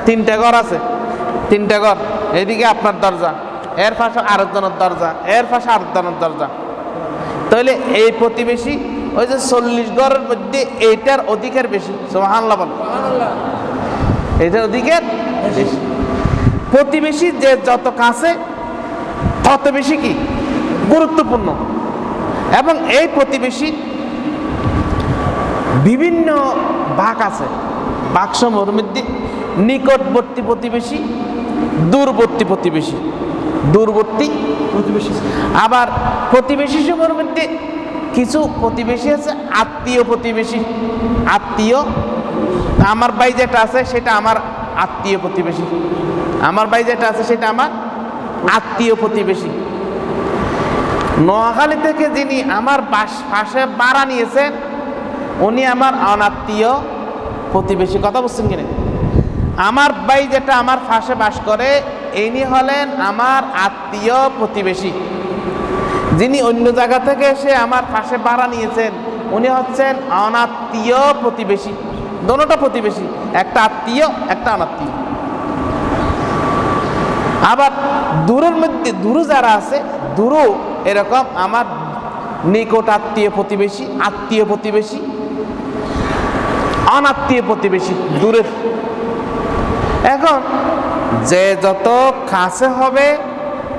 তিনটা ঘর আছে, তিনটা ঘর। এইদিকে আপনার দরজা, এর পাশে আরেকজনের দরজা, এর পাশে আরেকজনের দরজা। তাহলে এই প্রতিবেশী ওই যে 40 ঘরের মধ্যে এইটার অধিকার বেশি। সুবহানাল্লাহ বলেন। এইটার অধিকার বেশি। প্রতিবেশী যে যত কাছে তত বেশি কি গুরুত্বপূর্ণ। এবং এই প্রতিবেশী বিভিন্ন ভাগ আছে। বাক্সমূহের মধ্যে নিকটবর্তী প্রতিবেশী, দূরবর্তী প্রতিবেশী, দূরবর্তী প্রতিবেশী। আবার প্রতিবেশী সমূহের মধ্যে কিছু প্রতিবেশী আছে আত্মীয় প্রতিবেশী। আত্মীয়, আমার ভাই যেটা আছে সেটা আমার আত্মীয় প্রতিবেশী, আমার ভাই যেটা আছে সেটা আমার আত্মীয় প্রতিবেশী। নোয়াখালী থেকে যিনি আমার পাশে ভাড়া নিয়েছেন উনি আমার অনাত্মীয় প্রতিবেশী। কথা বুঝছেন কিনা? আমার ভাই যেটা আমার পাশে বাস করে ইনি হলেন আমার আত্মীয় প্রতিবেশী। যিনি অন্য জায়গা থেকে এসে আমার পাশে ভাড়া নিয়েছেন উনি হচ্ছেন অনাত্মীয় প্রতিবেশী। দোনোটা প্রতিবেশী, একটা আত্মীয় একটা অনাত্মীয়। আবার দূরের মধ্যে দূরে যারা আছে, দূরও এরকম আমার নিকট আত্মীয় প্রতিবেশী, আত্মীয় প্রতিবেশী, অনাত্মীয় প্রতিবেশী দূরের। এখন যে যত কাছে হবে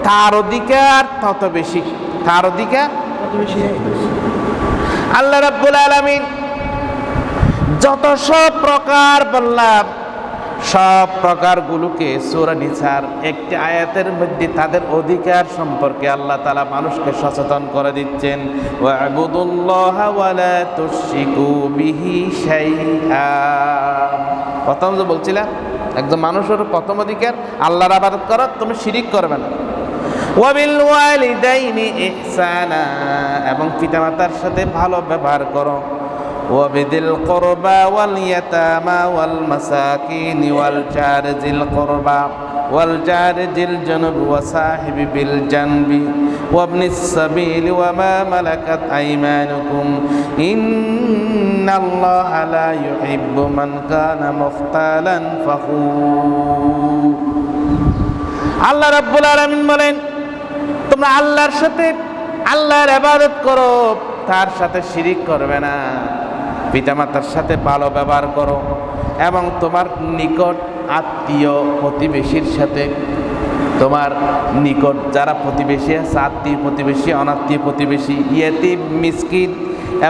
তার অধিকার তত বেশি, তার অধিকার তত বেশি। আল্লাহ রাব্বুল আলামিন যত সব প্রকার বললাম, সব প্রকারগুলোকে সূরা নিসার একটি আয়াতের মধ্যে তাদের অধিকার সম্পর্কে আল্লাহ তাআলা মানুষকে সচেতন করে দিচ্ছেন। ওয়া'বুদুল্লাহা ওয়া লা তুশরিকু বিহি শাইআ। প্রথম যে বলছিলাম একজন মানুষের প্রথম অধিকার আল্লাহর ইবাদত করা, তুমি শিরিক করবে না। ওয়া বিল ওয়ালিদাইনি ইহসানা, এবং পিতামাতার সাথে ভালো ব্যবহার করো। ওয়াবিদিল কুরবা ওয়াল ইয়াতামা ওয়াল মাসাকিন ওয়াল জারি যিল কুরবা ওয়াল জারি যিল জুনুব ওয়া সাহিবি বিল জানবি ওয়াবনিস সাবিল ওয়া মা মালাকাত আইমানুকুম ইন্নাল্লাহা লা ইউহিব্বু মান কানা মুখতালান ফাখুর। আল্লাহ রাব্বুল আলামিন বলেন তোমরা আল্লাহর সাথে আল্লাহর ইবাদত করো, তার সাথে শিরিক করবে না। পিতামাতার সাথে ভালো ব্যবহার করো এবং তোমার নিকট আত্মীয় প্রতিবেশীর সাথে, তোমার নিকট যারা প্রতিবেশী আছে, আত্মীয় প্রতিবেশী, অনাত্মীয় প্রতিবেশী, ইয়েতিম, মিসকিন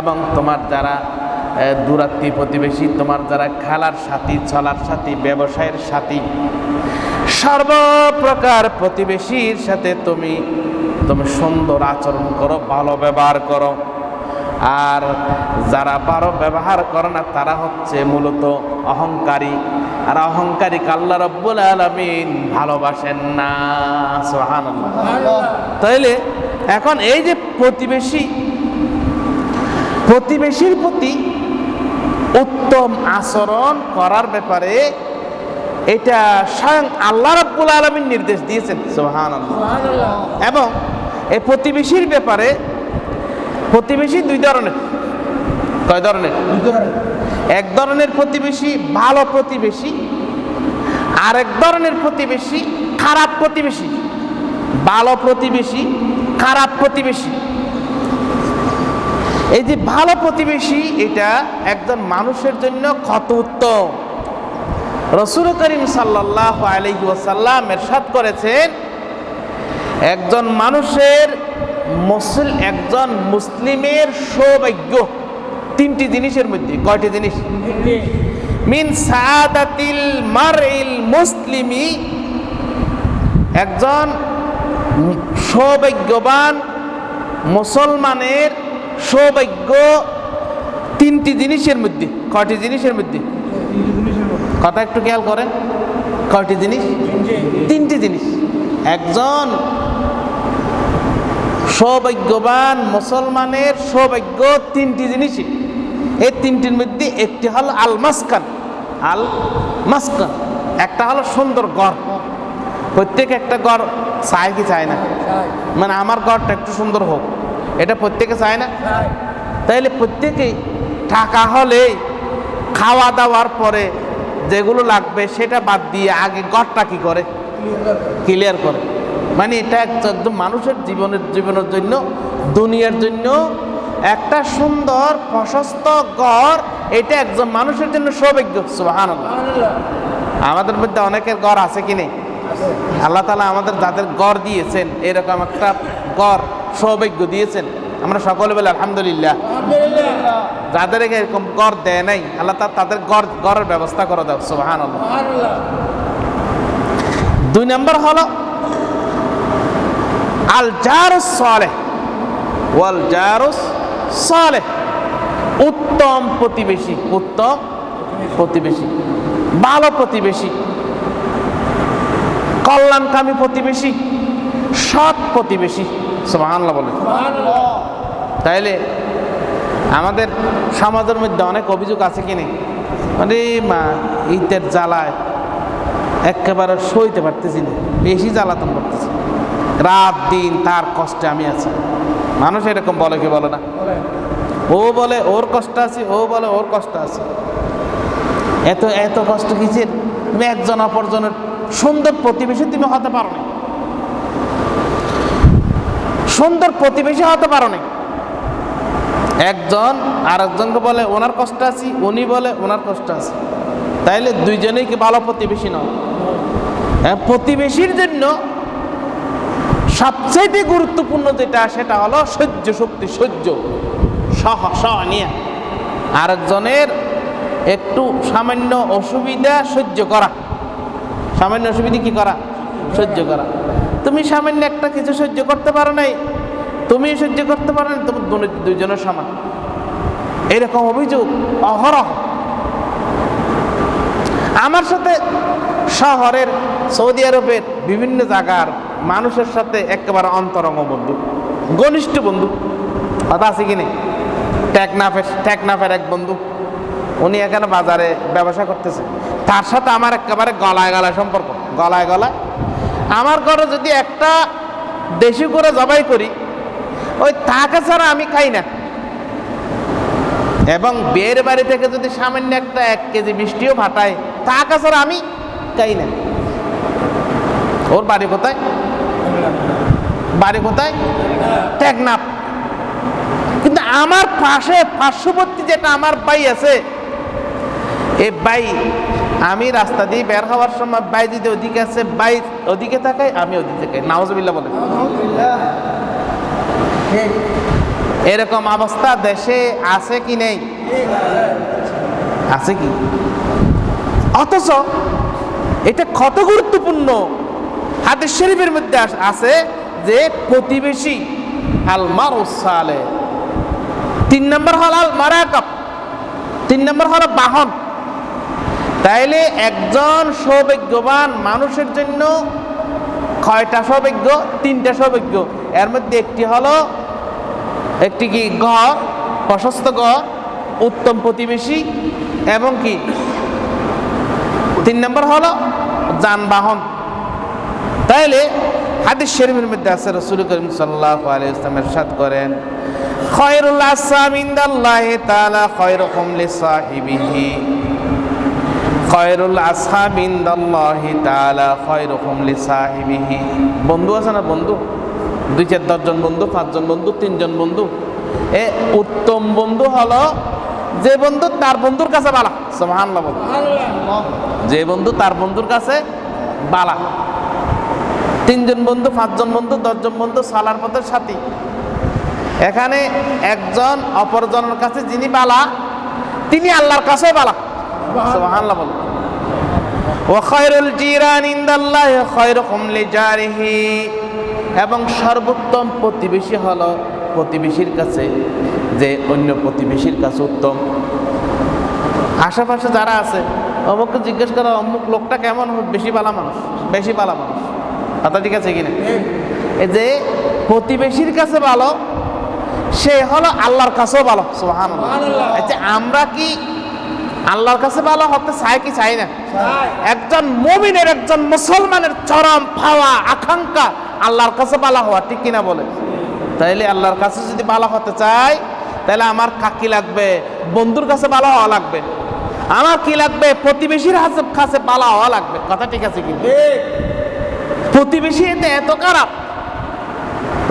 এবং তোমার যারা দূরাত্মীয় প্রতিবেশী, তোমার যারা খেলার সাথী, চলার সাথী, ব্যবসায়ের সাথী, সর্বপ্রকার প্রতিবেশীর সাথে তুমি সুন্দর আচরণ করো, ভালো ব্যবহার করো। আর যারা ভালো ব্যবহার করে না তারা হচ্ছে মূলত অহংকারী, আর অহংকারী আল্লাহ রাব্বুল আলামিন ভালোবাসেন না। সুবহানাল্লাহ। তাইলে এখন এই যে প্রতিবেশীর প্রতি উত্তম আচরণ করার ব্যাপারে এটা স্বয়ং আল্লাহ রাব্বুল আলামিন নির্দেশ দিয়েছেন। সুবহানাল্লাহ। এবং এই প্রতিবেশীর ব্যাপারে প্রতিবেশী দুই ধরনের। কয় ধরনের? দুই ধরনের। এক ধরনের প্রতিবেশী ভালো প্রতিবেশী, আর এক ধরনের প্রতিবেশী খারাপ প্রতিবেশী। ভালো প্রতিবেশী, খারাপ প্রতিবেশী। এই যে ভালো প্রতিবেশী এটা একজন মানুষের জন্য কত উত্তম। রাসূল করিম সাল্লাল্লাহু আলাইহি ওয়াসাল্লাম ইরশাদ করেছেন একজন মানুষের একজন মুসলিমের সৌভাগ্য তিনটি জিনিসের মধ্যে। কয়টি জিনিস? মিন সাআদাতিল মারইল মুসলিমি, একজন সৌভাগ্যবান মুসলমানের সৌভাগ্য তিনটি জিনিসের মধ্যে। কয়টি জিনিসের মধ্যে? কথা একটু খেয়াল করেন। কয়টি জিনিস? তিনটি জিনিস। একজন সৌভাগ্যবান মুসলমানের সৌভাগ্য তিনটি জিনিসই। এই তিনটির মধ্যে একটি হলো আল মাসকান। আল মাসকান, একটা হলো সুন্দর ঘর। প্রত্যেক একটা ঘর চায় কি চায় না? মানে আমার ঘরটা একটু সুন্দর হোক, এটা প্রত্যেকে চায় না? তাইলে প্রত্যেকেই টাকা হলে খাওয়া দাওয়ার পরে যেগুলো লাগবে সেটা বাদ দিয়ে আগে ঘরটা কি করে, ক্লিয়ার করে। মানে এটা একদম মানুষের জীবনের জন্য, দুনিয়ার জন্য একটা সুন্দর প্রশস্ত ঘর, এটা একজন মানুষের জন্য সৌভাগ্য। সুবহানাল্লাহ। আমাদের মধ্যে অনেকের ঘর আছে কি নেই? আল্লাহ তাআলা আমাদের যাদের ঘর দিয়েছেন, এরকম একটা ঘর সৌভাগ্য দিয়েছেন, আমরা সকলে বলি আলহামদুলিল্লাহ। যাদের এরকম ঘর দেয় নাই, আল্লাহ তাআলা তাদের ঘরের ব্যবস্থা করে দাও। সুবহানাল্লাহ। 2 নম্বর হলো আল জারুস সালেহ ওয়াল জারুস সালেহ, উত্তম প্রতিবেশী, উত্তম প্রতিবেশী, ভালো প্রতিবেশী, কল্যাণকামী প্রতিবেশী, সৎ প্রতিবেশী। সুবহানাল্লাহ বলে। তাইলে আমাদের সমাজের মধ্যে অনেক অভিযোগ আছে কি নেই? মানে মা ঈদের জ্বালায় একেবারে সইতে পারতেছি না, বেশি জ্বালাতন করতেছি, রাত দিন তার কষ্টে আমি আছি। মানুষ এরকম বলে কি বলে না? ও বলে ওর কষ্ট আছে, ও বলে ওর কষ্ট আছে। এত এত কষ্ট কিসের? তুমি একজন অপরজনের সুন্দর প্রতিবেশী তুমি হতে পারো না, সুন্দর প্রতিবেশী হতে পারো না। একজন আরেকজনকে বলে ওনার কষ্ট আছে, উনি বলে ওনার কষ্ট আছে, তাইলে দুইজনেই কি ভালো প্রতিবেশী নয়? প্রতিবেশীর জন্য সবচেয়ে গুরুত্বপূর্ণ যেটা, সেটা হলো সহ্য শক্তি, সহ্য সহ নিয়ে আরেকজনের একটু সামান্য অসুবিধা সহ্য করা। সামান্য অসুবিধা কি করা? সহ্য করা। তুমি সামান্য একটা কিছু সহ্য করতে পারো নাই, তুমি সহ্য করতে পারো না, তুমি দুইজনের সমান। এরকম অভিযোগ অহরহ। আমার সাথে শহরের, সৌদি আরবের বিভিন্ন জায়গার মানুষের সাথে একেবারে অন্তরঙ্গ বন্ধু, ঘনিষ্ঠ বন্ধু। কথা আছে কিনে? টেকনাফের এক বন্ধু, উনি এখানে বাজারে ব্যবসা করতেছে, তার সাথে আমার একেবারে গলায় গলায় সম্পর্ক, গলায় গলায়। আমার ঘরে যদি একটা দেশি করে জবাই করি, ওই তাকে ছাড়া আমি খাই না। এবং বিয়ের বাড়ি থেকে যদি সামান্য একটা 1 কেজি মিষ্টিও ফাটায়, তাকে ছাড়া আমি খাই না। ওর বাড়ি কোথায়? বাড়ি কোথায়? টেকনাফ। কিন্তু আমার পার্শ্ববর্তী যেটা আমার ভাই আছে, এই ভাই, আমি রাস্তা দিয়ে বের হওয়ার সময় ভাই যদি ওদিকে আছে, ভাই ওদিকে তাকাই, আমি ওদিকে তাকাই। নাউজুবিল্লাহ বলে। এরকম অবস্থা দেশে আছে কি নেই? আছে কি? অথচ এটা কত গুরুত্বপূর্ণ। হাদিস শরীফের মধ্যে আছে যে প্রতিবেশী আল মারুস সালেহ। 3 নম্বর হল আল মারাকাব, 3 নম্বর হলো বাহন। তাইলে একজন সৌভাগ্যবান মানুষের জন্য কয়টা সৌভাগ্য? 3টা সৌভাগ্য। এর মধ্যে একটি কি ঘর, প্রশস্ত ঘর, উত্তম প্রতিবেশী, এবং কি 3 নম্বর হলো যানবাহন। তাইলে হাদিস শরীফের মধ্যে আছে, রাসূল করিম সাল্লাল্লাহু আলাইহি ওয়াসাল্লাম ইরশাদ করেন, খায়রুল আসহাব ইনদাল্লাহি তাআলা খায়রুকুম লিসাহিবিহি, খায়রুল আসহাব ইনদাল্লাহি তাআলা খায়রুকুম লিসাহিবিহি। বন্ধু আছে না? বন্ধু 2-4 জন বন্ধু, 5 জন বন্ধু, 3 জন বন্ধু। উত্তম বন্ধু হলো যে বন্ধু তার বন্ধুর কাছে বালা। সুবহানাল্লাহ বলো। যে বন্ধু তার বন্ধুর কাছে বালা। 3 জন বন্ধু, 5 জন বন্ধু, 10 জন বন্ধু, সালার পথের সাথী। এখানে একজন অপরজনের কাছে যিনি বালা, তিনি আল্লাহর কাছেও বালা। সুবহানাল্লাহ বলো। ওয়া খায়রুল জিরান ইনদাল্লাহি খায়রুকুম লিজারিহি, এবং সর্বোত্তম প্রতিবেশী হলো প্রতিবেশীর কাছে যে অন্য প্রতিবেশীর কাছে উত্তম। আশেপাশে যারা আছে, অমুককে জিজ্ঞেস করা অমুক লোকটা কেমন, বেশি ভালো মানুষ, বেশি ভালো মানুষ। কথা ঠিক আছে কিনা? এই যে প্রতিবেশীর কাছে ভালো, সে হলো আল্লাহর কাছেও ভালো। সুবহানাল্লাহ। আচ্ছা, আমরা কি আল্লাহর কাছে ভালো হতে চাই কি চাই না? একজন মুমিনের, একজন মুসলমানের চরম পাওয়া, আকাঙ্ক্ষা আল্লাহর কাছে ভালো হওয়া, ঠিক কিনা বলে? তাইলে আল্লাহর কাছে যদি ভালো হতে চাই, তাহলে আমার কাকি লাগবে, বন্ধুর কাছে ভালো হওয়া লাগবে। আমার কি লাগবে? প্রতিবেশীর কাছে পালা হওয়া লাগবে। কথা ঠিক আছে কিন্তু প্রতিবেশী এতে এত খারাপ।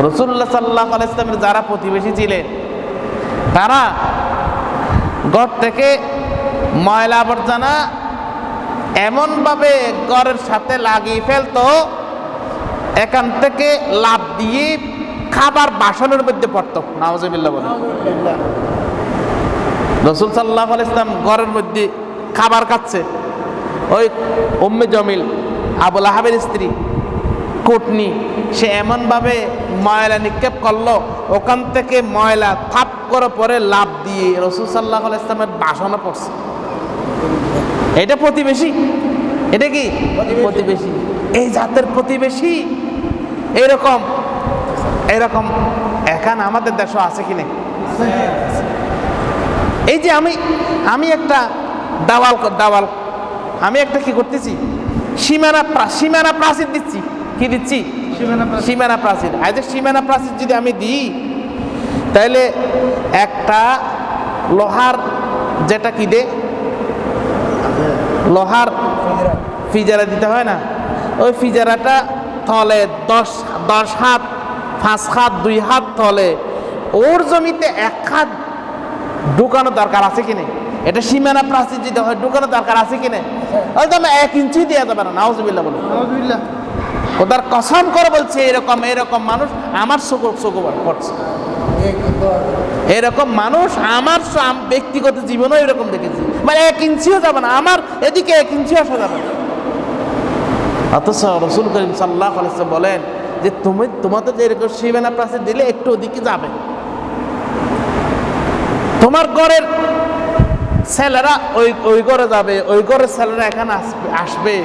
রাসূলুল্লাহ সাল্লাল্লাহু আলাইহি ওয়াসাল্লামের যারা প্রতিবেশী ছিলেন, তারা ঘর থেকে ময়লা আবর্জনা এমনভাবে ঘরের সাথে লাগিয়ে ফেলতো, এখান থেকে লাফ দিয়ে খাবার বাসনের মধ্যে পড়তো। নাউজুবিল্লাহ বলে। রাসূল সাল্লাল্লাহু আলাইহি ওয়াসাল্লাম ঘরের মধ্যে খাবার খাচ্ছে, ওই উম্মে জমিল আবুল আহাবের স্ত্রী কুটনি, সে এমনভাবে ময়লা নিক্ষেপ করলো, ওখান থেকে ময়লা থাপ করে পরে লাফ দিয়ে রাসূল সাল্লাল্লাহু আলাইহি ওয়াসাল্লামের বাসনে পড়ছে। এটা প্রতিবেশী? এটা কি প্রতিবেশী? এই জাতের প্রতিবেশী এরকম এরকম এখন আমাদের দেশে আছে কি না? এই যে আমি একটা দাওয়াল আমি একটা কি করতেছি, সীমানা প্রাচীর দিচ্ছি। কি দিচ্ছি? সীমানা প্রাচীর। আজ সীমানা প্রাচীর যদি আমি দিই, তাহলে একটা লোহার যেটা কি দে, লোহার ফিজারা দিতে হয় না, ওই ফিজারাটা তলে 10 হাত, 5 হাত, 2 হাত তলে, ওর জমিতে 1 হাত ঢুকানো দরকার আছে কিনা? এটা সীমানা প্রাচীর যদি হয় ঢুকানো দরকার আছে কিনা? হয়তো 1 ইঞ্চি দেওয়া যাবে না। নাউজুবিল্লাহ বলুন। ওদের কসম করে বলছে, এরকম মানুষ আমার চোখ পড়ছে। এরকম মানুষ আমার ব্যক্তিগত জীবনেও এরকম দেখেছি। মানে 1 ইঞ্চিও যাবে না, আমার এদিকে 1 ইঞ্চিও আসা যাবে না। অথচ রাসূল করিম সাল্লাল্লাহু আলাইহি ওয়াসাল্লাম বলেন যে তোমাদের যে এরকম সীমানা প্রাচীর দিলে একটু ওদিকে যাবে, তোমার ঘরের ছেলেরা ওই ঘরে যাবে, ওই ঘরের ছেলেরা এখানে আসবে,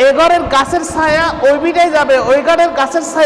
এ ঘরের গাছের ছায়া ওই বিটাই যাবে, ওই ঘরের গাছের ছায়া